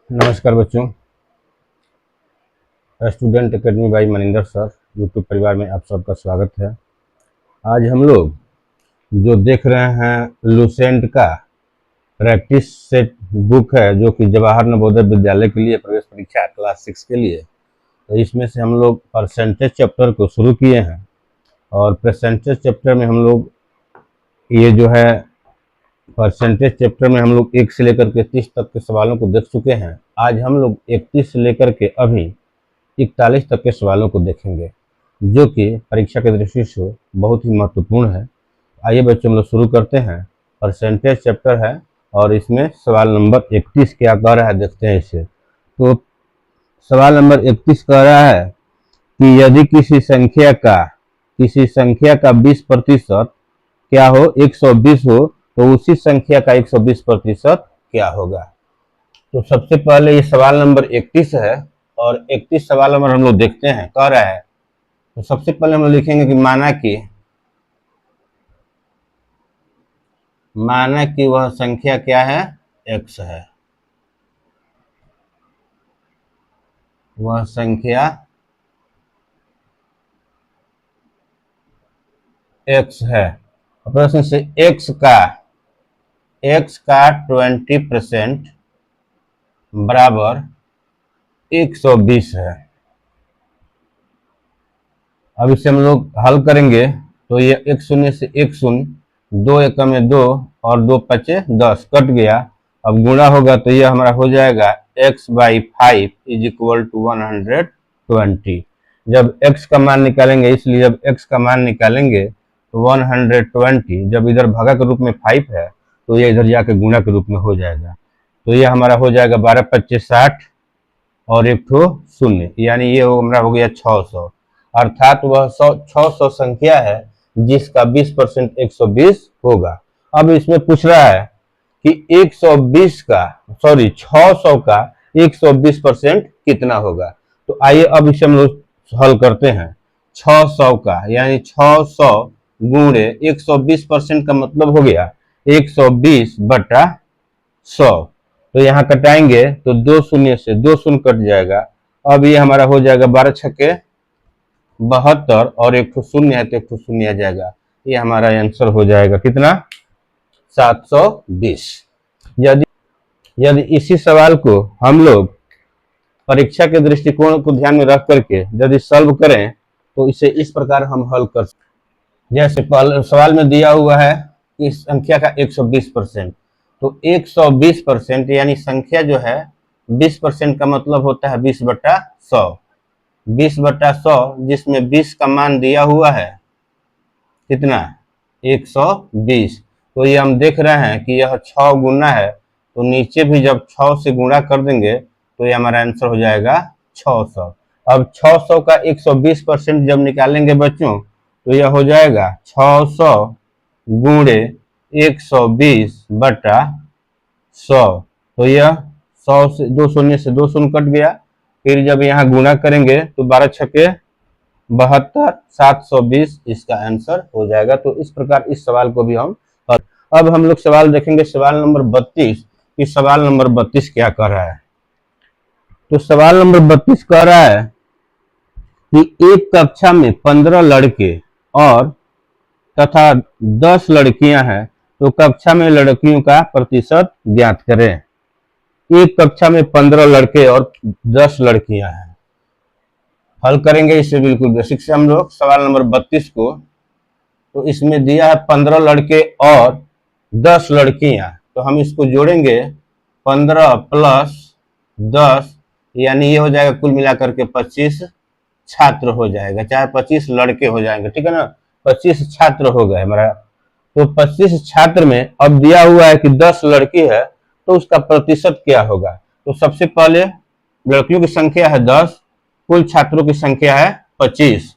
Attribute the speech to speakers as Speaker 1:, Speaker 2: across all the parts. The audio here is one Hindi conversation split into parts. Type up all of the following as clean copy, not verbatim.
Speaker 1: नमस्कार बच्चों। Student academy by Maninder sir YouTube परिवार में आप सबका स्वागत है। आज हम लोग जो देख रहे हैं लुसेंट का प्रैक्टिस सेट बुक है, जो कि जवाहर नवोदय विद्यालय के लिए प्रवेश परीक्षा क्लास 6 के लिए। तो इसमें से हम लोग परसेंटेज चैप्टर को शुरू किए हैं और परसेंटेज चैप्टर में हम लोग ये जो है परसेंटेज चैप्टर में हम लोग 1 से लेकर के 30 तक के सवालों को देख चुके हैं। आज हम लोग 31 से लेकर के अभी 41 तक के सवालों को देखेंगे, जो कि परीक्षा की दृष्टि से बहुत ही महत्वपूर्ण है। आइए बच्चों, हम लोग शुरू करते हैं। परसेंटेज चैप्टर है और इसमें सवाल नंबर 31 क्या कह रहा है, देखते हैं इसे। तो सवाल नंबर 31 कह रहा है कि यदि किसी संख्या का 20% क्या हो 120 हो, तो उसी संख्या का 120% क्या होगा। तो सबसे पहले ये सवाल नंबर 31 है और 31 सवाल नंबर हम लोग देखते हैं, कह रहा है। तो सबसे पहले हम लोग लिखेंगे कि माना कि वह संख्या क्या है, x है। वह संख्या x है। प्रश्न से x का 20% बराबर 120 है। अब इसे हम लोग हल करेंगे तो ये 1 शून्य से 1 शून्य, 2 एकम में 2 और 2 पचे 10 कट गया। अब गुणा होगा तो ये हमारा हो जाएगा x/5 इज इक्वल टू 120। जब x का मान निकालेंगे, इसलिए जब x का मान निकालेंगे तो 120, जब इधर भागा के रूप में 5 है तो ये इधर जाके गुणा के रूप में हो जाएगा। तो ये हमारा हो जाएगा 12 25 60 और एक ठो शून्य, यानी ये हमारा हो गया 600। अर्थात वह 600 संख्या है जिसका 20% 120 होगा। अब इसमें पूछ रहा है कि 600 का 120% कितना होगा। तो आइए अब इसे हम लोग हल करते हैं। 600 का यानी 600 गुणे 120% का मतलब हो गया 120/100। तो यहाँ कटाएंगे तो 2 शून्य से 2 शून्य कट जाएगा। अब ये हमारा हो जाएगा 12 छक्के 72 और एक ठो शून्य है तो एक ठो शून्य आ जाएगा। ये हमारा आंसर हो जाएगा कितना, 720। यदि इसी सवाल को हम लोग परीक्षा के दृष्टिकोण को ध्यान में रख करके यदि सॉल्व करें तो इसे इस प्रकार हम हल कर सकते। जैसे सवाल में दिया हुआ है कि संख्या का 120%, तो 120% यानी संख्या जो है 20% का मतलब होता है 20/100। 20/100 जिसमें 20 का मान दिया हुआ है कितना, 120। तो ये हम देख रहे हैं कि यह 6 गुना है, तो नीचे भी जब 6 से गुणा कर देंगे तो ये हमारा आंसर हो जाएगा 600। अब 600 का 120% जब निकालेंगे बच्चों तो यह हो जाएगा 600 गुणे 120/100। तो यह 100 से 2 शून्य से 2 शून्य कट गया। फिर जब यहाँ गुणा करेंगे तो 12 छक्के 72, 720 इसका आंसर हो जाएगा। तो इस प्रकार इस सवाल को भी हम अब हम लोग सवाल देखेंगे सवाल नंबर 32 कि सवाल नंबर 32 क्या कह रहा है। तो सवाल नंबर 32 कह रहा है कि एक कक्षा में 15 लड़के और तथा 10 लड़कियां हैं, तो कक्षा में लड़कियों का प्रतिशत ज्ञात करें। एक कक्षा में 15 लड़के और 10 लड़कियां हैं। हल करेंगे इसे बिल्कुल बेसिक से हम लोग सवाल नंबर 32 को। तो इसमें दिया है 15 लड़के और 10 लड़कियां, तो हम इसको जोड़ेंगे 15 प्लस 10, यानी ये हो जाएगा कुल मिलाकर के 25 छात्र हो जाएगा, चाहे 25 लड़के हो जाएंगे, ठीक है ना। 25 छात्र हो गए हमारा। तो 25 छात्र में अब दिया हुआ है कि 10 लड़की है, तो उसका प्रतिशत क्या होगा। तो सबसे पहले लड़कियों की संख्या है 10, कुल छात्रों की संख्या है 25,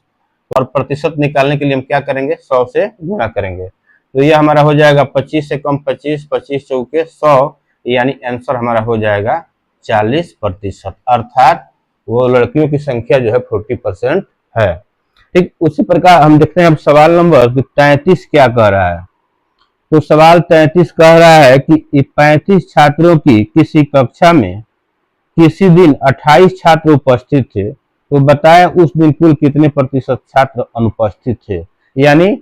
Speaker 1: और प्रतिशत निकालने के लिए हम क्या करेंगे, 100 से गुणा करेंगे। तो ये हमारा हो जाएगा 25 से कम 25, 25 चौके 100, यानी आंसर हमारा हो जाएगा 40%। अर्थात वो लड़कियों की संख्या जो है 40% है। ठीक उसी प्रकार हम देखते हैं अब सवाल नंबर 33 क्या कह रहा है। तो सवाल 33 कह रहा है कि 35 छात्रों की किसी कक्षा में किसी दिन 28 छात्र उपस्थित थे, तो बताएं उस दिन कुल कितने प्रतिशत छात्र अनुपस्थित थे। यानी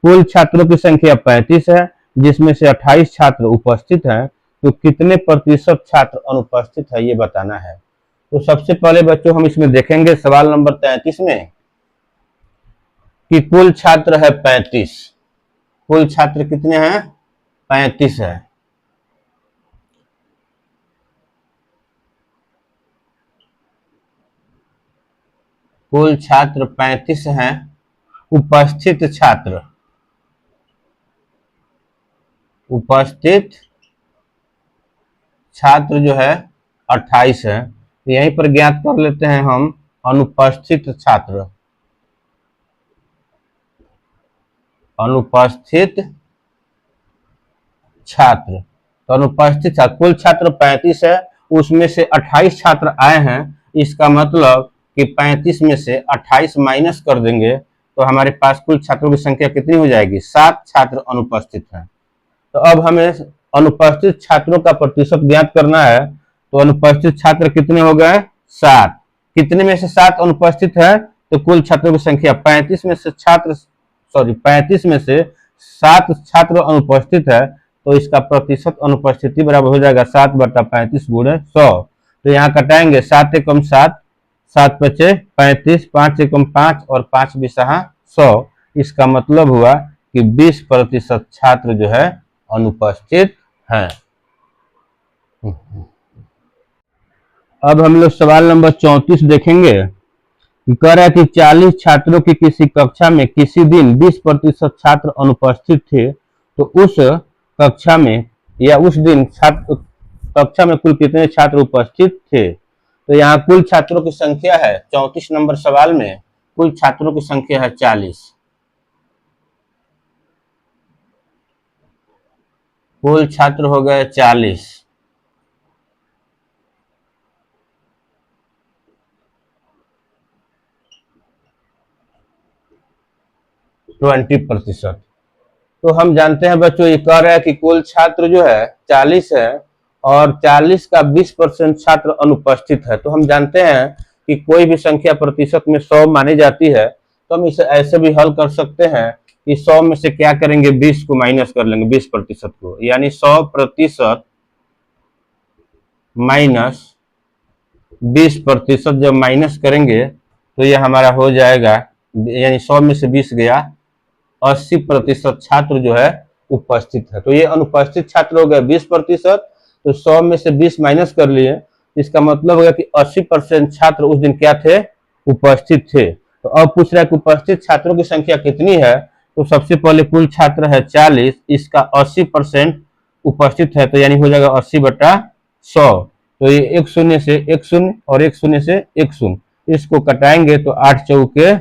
Speaker 1: कुल छात्रों की संख्या 35 है, जिसमें से 28 छात्र उपस्थित हैं, तो कितने प्रतिशत छात्र अनुपस्थित है ये बताना है। तो सबसे पहले बच्चों हम इसमें देखेंगे सवाल नंबर 33 में कि कुल छात्र है 35। कुल छात्र कितने हैं? 35 है। कुल छात्र 35 हैं। उपस्थित छात्र, उपस्थित छात्र जो है 28 है। यहीं पर ज्ञात कर लेते हैं हम अनुपस्थित छात्र। अनुपस्थित छात्र, तो अनुपस्थित छात्र, कुल छात्र 35 है, उसमें से 28 छात्र आए हैं। इसका मतलब कि 35 में से 28 माइनस कर देंगे तो हमारे पास कुल छात्रों की संख्या कितनी हो जाएगी? 7 छात्र अनुपस्थित हैं। तो अब हमें अनुपस्थित छात्रों का प्रतिशत ज्ञात करना है। तो अनुपस्थित छात्र कितने हो गए? 7। कितने में से 7 अनुपस्थित है? तो कुल छात्रों की संख्या 35 में से 7 छात्र अनुपस्थित है, तो इसका प्रतिशत अनुपस्थिति बराबर हो जाएगा 7/35 गुणे 100। तो यहाँ कटाएंगे 7 एकम 7, 7 पचे 35, 5 एकम 5 और 5 बिसहा 100। इसका मतलब हुआ कि 20% छात्र जो है अनुपस्थित हैं। अब हम लोग सवाल नंबर 34 देखेंगे। कह रहा है कि 40 छात्रों की किसी कक्षा में किसी दिन 20% छात्र अनुपस्थित थे, तो उस कक्षा में या उस दिन छात्र कक्षा में कुल कितने छात्र उपस्थित थे। तो यहाँ कुल छात्रों की संख्या है 34 नंबर सवाल में कुल छात्रों की संख्या है 40। कुल छात्र हो गए 40। 20%। तो हम जानते हैं बच्चों, ये कह रहा है कि कुल छात्र जो है 40 है और 40 का 20% छात्र अनुपस्थित है। तो हम जानते हैं कि कोई भी संख्या प्रतिशत में 100 मानी जाती है, तो हम इसे ऐसे भी हल कर सकते हैं कि 100 में से क्या करेंगे? 20 को माइनस कर लेंगे, 20% को, यानी 100% माइनस 20%। जब माइनस करेंगे तो यह हमारा हो जाएगा, यानी 100 में से 20 गया, 80% छात्र जो है उपस्थित है। तो ये अनुपस्थित छात्र हो गए 20%। तो 100 में से 20 माइनस कर लिए, इसका मतलब हो गया कि 80% छात्र उस दिन क्या थे? उपस्थित थे। तो अब पूछ रहा है कि उपस्थित छात्रों की संख्या कितनी है। तो सबसे पहले कुल छात्र है 40, इसका 80% उपस्थित है, तो यानी हो जाएगा 80/100। तो ये 1 शून्य से 1 शून्य और 1 शून्य से 1 शून्य, इसको कटाएंगे तो 8 चौके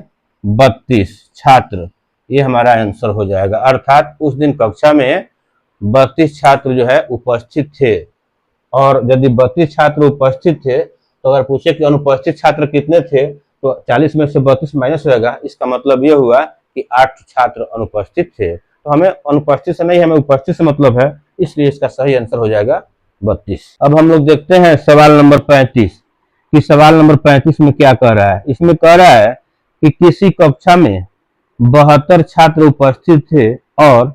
Speaker 1: 32 छात्र, ये हमारा आंसर हो जाएगा। अर्थात उस दिन कक्षा में 32 छात्र जो है उपस्थित थे। और यदि 32 छात्र उपस्थित थे, तो अगर पूछे कि अनुपस्थित छात्र कितने थे, तो 40 में से 32 माइनस होगा। इसका मतलब यह हुआ कि 8 छात्र अनुपस्थित थे। तो हमें अनुपस्थित से नहीं, हमें उपस्थित से मतलब है, इसलिए इसका सही आंसर हो जाएगा 32। अब हम लोग देखते हैं सवाल नंबर 35 कि सवाल नंबर 35 में क्या कह रहा है। इसमें कह रहा है कि किसी कक्षा में 72 छात्र उपस्थित थे और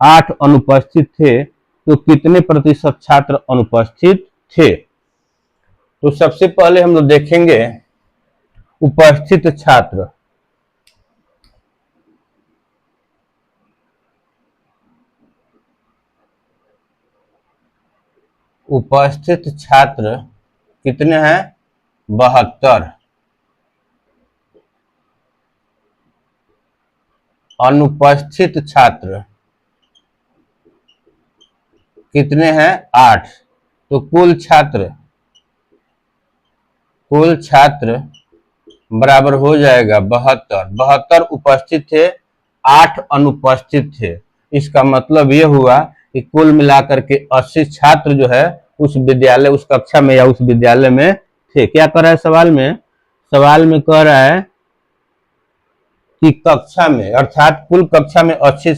Speaker 1: 8 अनुपस्थित थे, तो कितने प्रतिशत छात्र अनुपस्थित थे। तो सबसे पहले हम लोग देखेंगे उपस्थित छात्र। उपस्थित छात्र कितने हैं? 72। अनुपस्थित छात्र कितने हैं? 8। तो कुल छात्र बराबर हो जाएगा 72। 72 उपस्थित थे, 8 अनुपस्थित थे। इसका मतलब यह हुआ कि कुल मिलाकर के 80 छात्र जो है उस विद्यालय, उस कक्षा में या उस विद्यालय में थे। क्या कर रहा है सवाल में? सवाल में कह रहा है कि कक्षा में, अर्थात कुल कक्षा में 80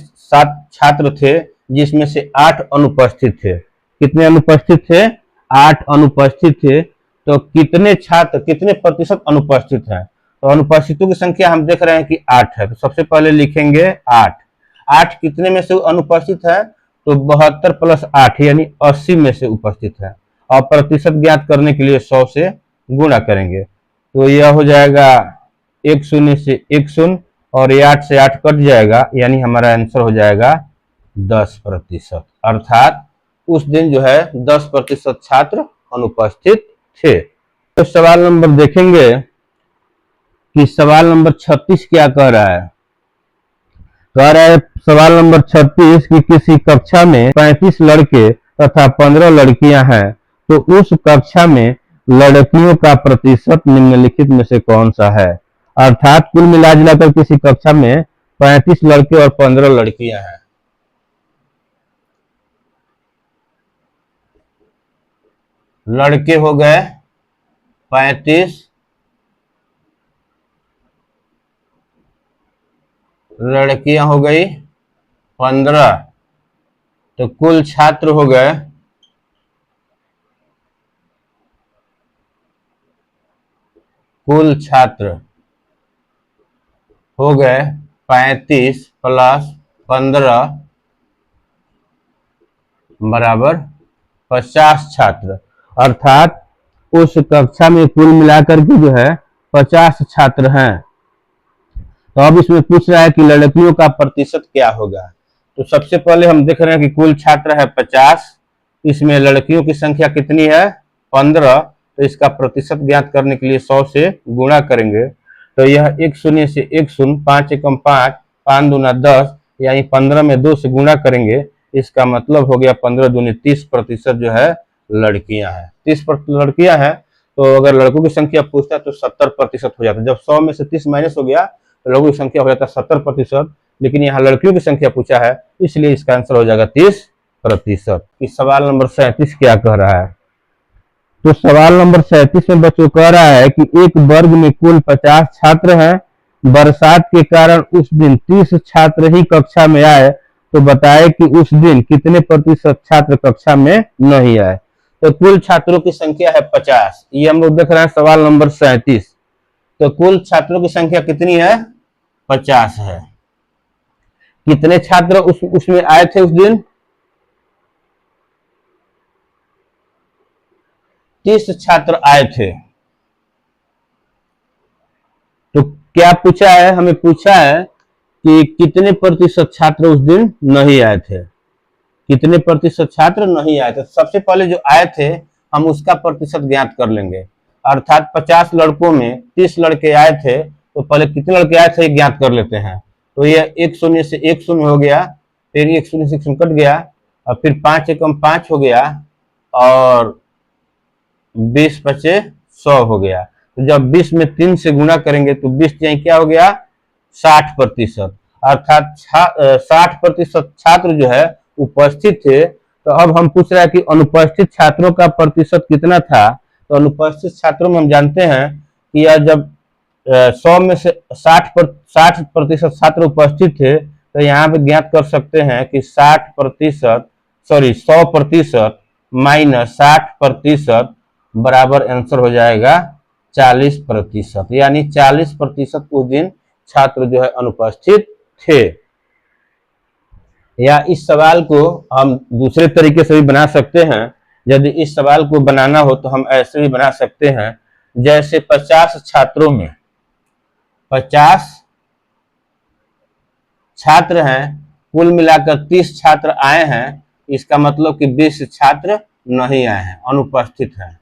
Speaker 1: छात्र थे, जिसमें से 8 अनुपस्थित थे। कितने अनुपस्थित थे? 8 अनुपस्थित थे। तो कितने छात्र, कितने प्रतिशत अनुपस्थित हैं? तो अनुपस्थितों की संख्या हम देख रहे हैं कि 8 है, तो सबसे पहले लिखेंगे 8। 8 कितने में से अनुपस्थित है? तो 72 प्लस 8 यानी 80 में से उपस्थित है। और प्रतिशत ज्ञात करने के लिए 100 से गुणा करेंगे, तो यह हो जाएगा 1 शून्य से 1 शून्य, और ये 8 से 8 कट जाएगा, यानी हमारा आंसर हो जाएगा 10%। अर्थात उस दिन जो है 10% छात्र अनुपस्थित थे। तो सवाल नंबर देखेंगे कि सवाल नंबर 36 क्या कह रहा है। कह रहा है सवाल नंबर 36 कि किसी कक्षा में 35 लड़के तथा 15 लड़कियां हैं, तो उस कक्षा में लड़कियों का प्रतिशत निम्नलिखित में से कौन सा है? अर्थात कुल मिलाकर किसी कक्षा में 35 लड़के और 15 लड़कियां हैं। लड़के हो गए 35, लड़कियां हो गई 15, तो कुल छात्र हो गए 35 प्लस 15 बराबर 50 छात्र। अर्थात उस कक्षा में कुल मिलाकर के जो है 50 छात्र हैं। तो अब इसमें पूछ रहा है कि लड़कियों का प्रतिशत क्या होगा। तो सबसे पहले हम देख रहे हैं कि कुल छात्र है 50, इसमें लड़कियों की संख्या कितनी है? 15, तो इसका प्रतिशत ज्ञात करने के लिए 100 से गुणा करेंगे, तो यह 1 शून्य से 1 शून्य, 5 एकम 5, 5 दूना 10, यानी 15 में 2 से गुणा करेंगे, इसका मतलब हो गया 15 दूनी 30% जो है लड़कियां हैं। 30% लड़कियां हैं, तो अगर लड़कों की संख्या पूछता है तो 70% हो जाता है। जब 100 में से 30 माइनस हो गया तो लोगों की संख्या हो जाता है 70%, लेकिन यहाँ लड़कियों की संख्या पूछा है, इसलिए इसका आंसर हो जाएगा 30%। इस सवाल नंबर 37 क्या कह रहा है? तो सवाल नंबर 37 में बच्चों कह रहा है कि एक वर्ग में कुल 50 छात्र हैं, बरसात के कारण उस दिन 30 छात्र ही कक्षा में आए, तो बताए कि उस दिन कितने प्रतिशत छात्र कक्षा में नहीं आए। तो कुल छात्रों की संख्या है 50, ये हम लोग देख रहे हैं सवाल नंबर 37। तो कुल छात्रों की संख्या कितनी है? 50 है। कितने छात्र उसमें आए थे उस दिन? 30 छात्र आए थे। तो क्या पूछा है? हमें पूछा है कि कितने प्रतिशत छात्र उस दिन नहीं आए थे। कितने प्रतिशत छात्र नहीं आए थे? सबसे पहले जो आए थे हम उसका प्रतिशत ज्ञात कर लेंगे। अर्थात 50 लड़कों में 30 लड़के आए थे, तो पहले कितने लड़के आए थे ज्ञात कर लेते हैं। तो यह 1 शून्य से 1 शून्य हो गया, फिर 1 शून्य से 1 शून्य कट गया, और फिर 5 एकम 5 हो गया, और 20 बचे 100 हो गया। तो जब 20 में 3 से गुणा करेंगे तो 20 क्या हो गया? 60%। अर्थात 60% छात्र जो है उपस्थित थे। तो अब हम पूछ रहे हैं कि अनुपस्थित छात्रों का प्रतिशत कितना था। तो अनुपस्थित छात्रों में हम जानते हैं कि यह जब 100 में से 60% छात्र उपस्थित थे, तो यहाँ पे ज्ञात कर सकते हैं कि 100% माइनस 60% बराबर आंसर हो जाएगा 40%, यानी 40% उस दिन छात्र जो है अनुपस्थित थे। या इस सवाल को हम दूसरे तरीके से भी बना सकते हैं। यदि इस सवाल को बनाना हो तो हम ऐसे भी बना सकते हैं, जैसे 50 छात्रों में 50 छात्र हैं, कुल मिलाकर 30 छात्र आए हैं, इसका मतलब कि 20 छात्र नहीं आए हैं, अनुपस्थित हैं।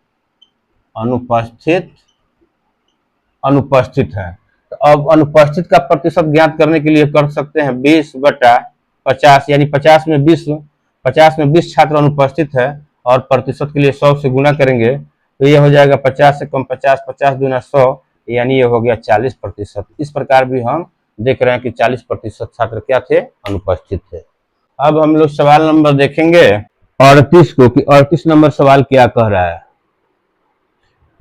Speaker 1: अनुपस्थित है। तो अब अनुपस्थित का प्रतिशत ज्ञात करने के लिए कर सकते हैं 20/50, यानी 50 में 20 छात्र अनुपस्थित है, और प्रतिशत के लिए 100 से गुणा करेंगे, तो यह हो जाएगा 50 से कम 50, 50 दूना 100, यानी ये हो गया 40%। इस प्रकार भी हम देख रहे हैं कि 40% छात्र क्या थे? अनुपस्थित थे। अब हम लोग सवाल नंबर देखेंगे 38 को, कि 38 नंबर सवाल क्या कह रहा है।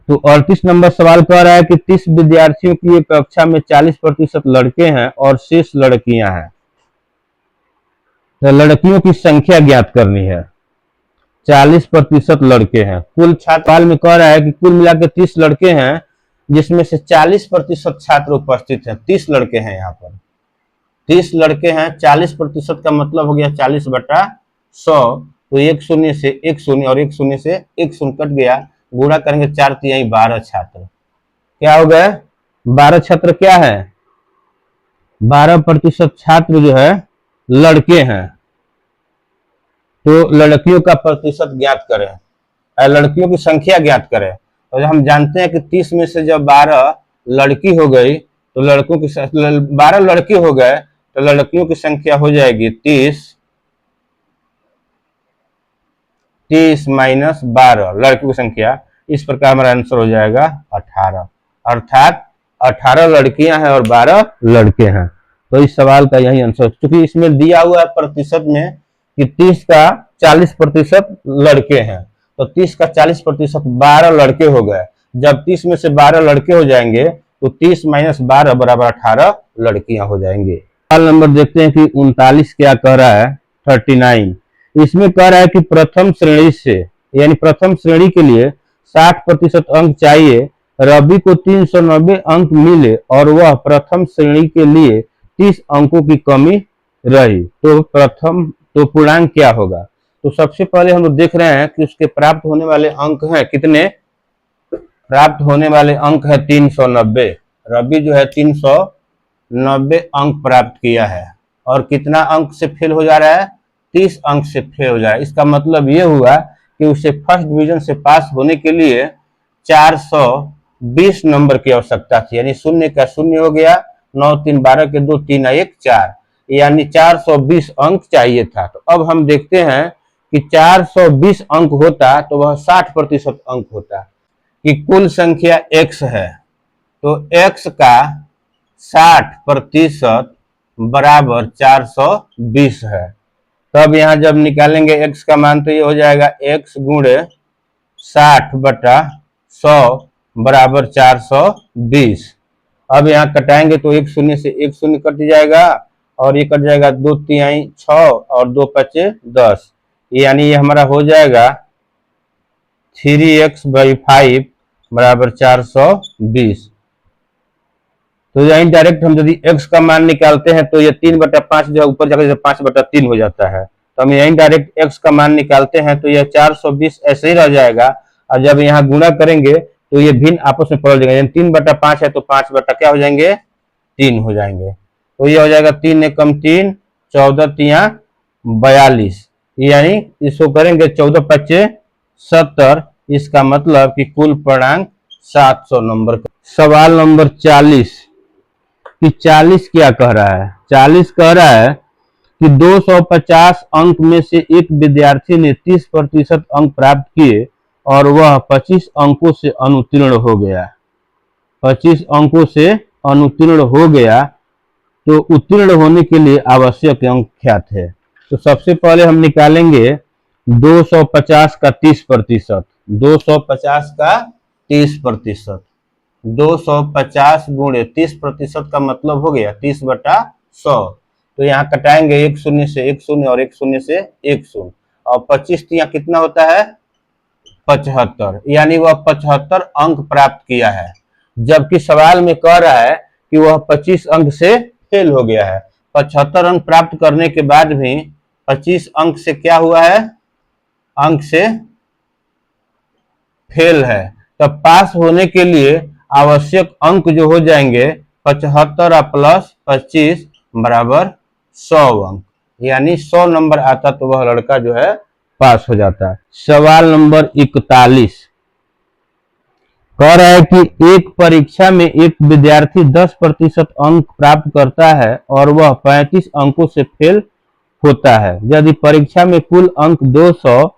Speaker 1: तो 38 नंबर सवाल कह रहा है कि 30 विद्यार्थियों की एक कक्षा में 40% लड़के हैं और शेष लड़कियां हैं। तो लड़कियों की संख्या ज्ञात करनी है। 40% लड़के हैं। कुल छात्र में कह रहा है कि कुल मिला के 30 लड़के हैं, जिसमें से 40% छात्र उपस्थित हैं। 30 लड़के हैं यहाँ पर, 30 लड़के हैं, 40% का मतलब हो गया 40/100। तो एक शून्य से एक शून्य और एक शून्य से एक शून्य कट गया, गुणा करेंगे 4 तिहाई 12 छात्र। क्या हो गए? 12 छात्र क्या है? 12% छात्र जो है लड़के हैं। तो लड़कियों का प्रतिशत ज्ञात करें, लड़कियों की संख्या ज्ञात करें। तो हम जानते हैं कि 30 में से जब 12 लड़की हो गई तो लड़कों की 12 लड़के हो गए तो लड़कियों की संख्या हो जाएगी 30 माइनस 12 लड़कियों की संख्या। इस प्रकार हमारा आंसर हो जाएगा 18। अर्थात 18 लड़कियां हैं और 12 लड़के हैं। तो इस सवाल का यही आंसर, क्योंकि इसमें दिया हुआ है प्रतिशत में कि 30 का 40% लड़के हैं, तो 30 का 40% 12 लड़के हो गए। जब 30 में से 12 लड़के हो जाएंगे तो 30 माइनस 12 बराबर 18 लड़कियां हो जाएंगे। सवाल नंबर देखते हैं कि 39 क्या कह रहा है। 39 इसमें कह रहा है कि प्रथम श्रेणी से, यानी प्रथम श्रेणी के लिए 60% अंक चाहिए। रवि को 390 अंक मिले और वह प्रथम श्रेणी के लिए 30 अंकों की कमी रही, तो पूर्णांक क्या होगा? तो सबसे पहले हम लोग देख रहे हैं कि उसके प्राप्त होने वाले अंक हैं कितने? प्राप्त होने वाले अंक है 390। रवि जो है 390 अंक प्राप्त किया है और कितना अंक से फेल हो जा रहा है? 30 अंक से फेल हो जा रहा है। इसका मतलब ये हुआ कि उसे फर्स्ट डिवीजन से पास होने के लिए 420 नंबर की आवश्यकता थी, यानी शून्य का शून्य हो गया, 9 3 12 के 2 3 1 4, यानी 420 अंक चाहिए था। तो अब हम देखते हैं कि 420 अंक होता तो वह 60% अंक होता। कि कुल संख्या x है तो x का 60% बराबर 420 है। तब यहां जब निकालेंगे x का मान तो ये हो जाएगा x गुणे 60/100 बराबर 420। अब यहाँ कटाएंगे तो एक शून्य से एक शून्य कट जाएगा और ये कट जाएगा 2 तिहाई 6 और 2 पचे 10, यानी ये हमारा हो जाएगा 3x/5 बराबर 420। तो यही डायरेक्ट हम यदि x का मान निकालते हैं तो ये 3/5 जो ऊपर जाकर 5/3 हो जाता है। तो हम यही डायरेक्ट x का मान निकालते हैं तो यह 420 ऐसे ही रह जाएगा, और जब यहाँ गुणा करेंगे तो ये भिन्न आपस में पलट जाएंगे। 3/5 है तो 5 बटा क्या हो जाएंगे? 3 हो जाएंगे। तो ये हो जाएगा 3 एकम 3, 14 तिया 42, यानी इसको करेंगे 14 पच्चे 70। इसका मतलब कि कुल पूर्णांक 700 नंबर का। सवाल नंबर 40 कि 40 क्या कह रहा है? 40 कह रहा है कि 250 अंक में से एक विद्यार्थी ने 30% अंक प्राप्त किए और वह 25 अंकों से अनुत्तीर्ण हो गया। 25 अंकों से अनुत्तीर्ण हो गया, तो उत्तीर्ण होने के लिए आवश्यक अंक क्या थे? तो सबसे पहले हम निकालेंगे 250 का 30%। 250 का 30%, 250 गुणे 30% का मतलब हो गया 30/100। तो यहाँ कटाएंगे एक शून्य से एक शून्य और एक शून्य से एक शून्य, और 25 यहाँ कितना होता है? 75, यानी वह 75 अंक प्राप्त किया है। जबकि सवाल में कह रहा है कि वह 25 अंक से फेल हो गया है। 75 अंक प्राप्त करने के बाद भी 25 अंक से क्या हुआ है? अंक से फेल है। तब पास होने के लिए आवश्यक अंक जो हो जाएंगे 75 प्लस 25 बराबर 100 अंक, यानी 100 नंबर आता तो वह लड़का जो है पास हो जाता है। सवाल नंबर 41 कह रहा है कि एक परीक्षा में एक विद्यार्थी 10% अंक प्राप्त करता है और वह 35 अंकों से फेल होता है। यदि परीक्षा में कुल अंक 200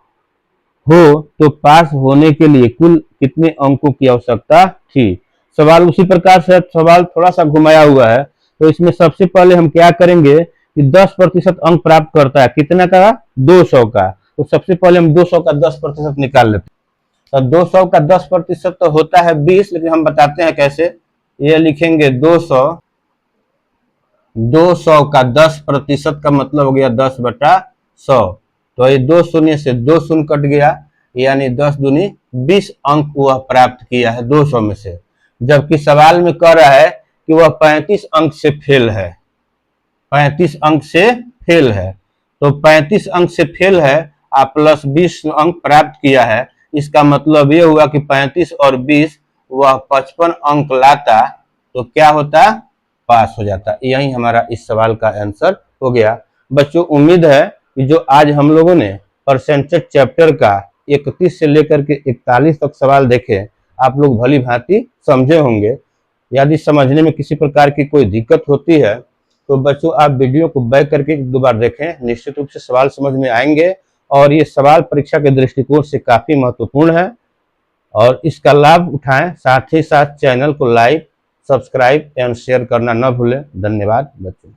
Speaker 1: हो तो पास होने के लिए कुल कितने अंकों की आवश्यकता थी? सवाल उसी प्रकार से, सवाल थोड़ा सा घुमाया हुआ है। तो इसमें सबसे पहले हम क्या करेंगे कि 10% अंक प्राप्त करता है, कितना का? 200 का। तो सबसे पहले हम 200 का 10% निकाल लेते हैं। तो 200 का 10% तो होता है 20, लेकिन हम बताते हैं कैसे। ये लिखेंगे 200 का 10% का मतलब हो गया 10/100, तो ये 2 शून्य से 2 शून्य कट गया, यानी 10 दूनी 20 अंक वह प्राप्त किया है 200 में से। जबकि सवाल में कह रहा है कि वह 35 अंक से फेल है, 35 अंक से फेल है। तो 35 अंक से फेल है, आप प्लस 20 अंक प्राप्त किया है, इसका मतलब ये हुआ कि 35 और 20 वह 55 अंक लाता तो क्या होता, पास हो जाता। यही हमारा इस सवाल का आंसर हो गया। बच्चों उम्मीद है कि जो आज हम लोगों ने परसेंटेज चैप्टर का 31 से लेकर के 41 तक सवाल देखे, आप लोग भली भांति समझे होंगे। यदि समझने में किसी प्रकार की कोई दिक्कत होती है तो बच्चों आप वीडियो को बैक करके 2 बार देखें, निश्चित रूप से सवाल समझ में आएंगे। और ये सवाल परीक्षा के दृष्टिकोण से काफी महत्वपूर्ण है और इसका लाभ उठाएं। साथ ही साथ चैनल को लाइक, सब्सक्राइब एवं शेयर करना न भूलें। धन्यवाद बच्चों।